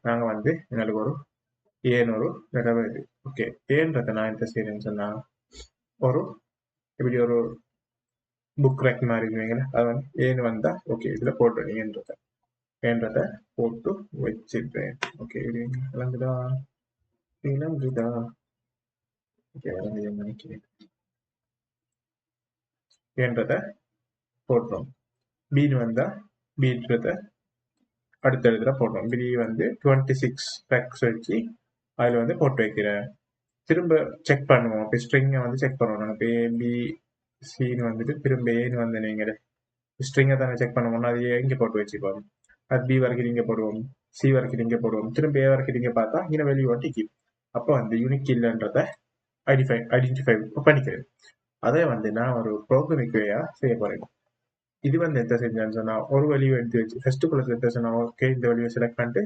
நாங்கள் வந்து எங்களுக்கு ஒரு ஏன்னு ஒரு தடவை இது. ஓகே, ஏன்றதை நான் என்ன செய்யறேன்னு சொன்னா, ஒரு இப்படி ஒரு புக் ரேக் மாதிரி இருக்குவீங்களா, அது வந்து ஏன்னு வந்தா ஓகே இதுல போட்டுறேன் ஏன்றதை போட்டு வச்சிருப்பேன். ஓகே, விளங்குதா விளங்குதா? ஓகே, விளங்குது நினைக்கிறேன். ஏன்றதை போட்டோம். பீன் வந்தா பீன்றதை அடுத்த இடத்துல போட்டோம். பி வந்து 26 பேக்ஸ் வச்சு அதில் வந்து போட்டு வைக்கிறேன். திரும்ப செக் பண்ணுவோம். இப்போ ஸ்ட்ரிங்கை வந்து செக் பண்ணுவோம். இப்போ ஏபி சின்னு வந்துட்டு திரும்ப ஏன்னு வந்து நீங்கள் ஸ்ட்ரிங்கை தானே செக் பண்ணுவோம். அது இங்கே போட்டு வச்சுப்போம். அது பி வரைக்கும் இங்கே போடுவோம், சி வரைக்கும் இங்கே போடுவோம், திரும்ப ஏ வரைக்கும் இங்கே பார்த்தா இங்கே வெளியே ஒட்டிக்கு. அப்போ வந்து யூனிக் இல்லைன்றதை ஐடென்டிஃபை பண்ணிக்கிறேன். அதை வந்து நான் ஒரு ப்ரோக்ராமிக் வேயா செய்ய போறேன். இது வந்து எந்த செஞ்சேன்னு சொன்னா, ஒரு வேல்யூ எடுத்து வச்சு ஃபர்ஸ்ட் குள்ள எடுத்து சொன்னா ஓகே இந்த வேல்யூ செலக்ட் பண்ணிட்டு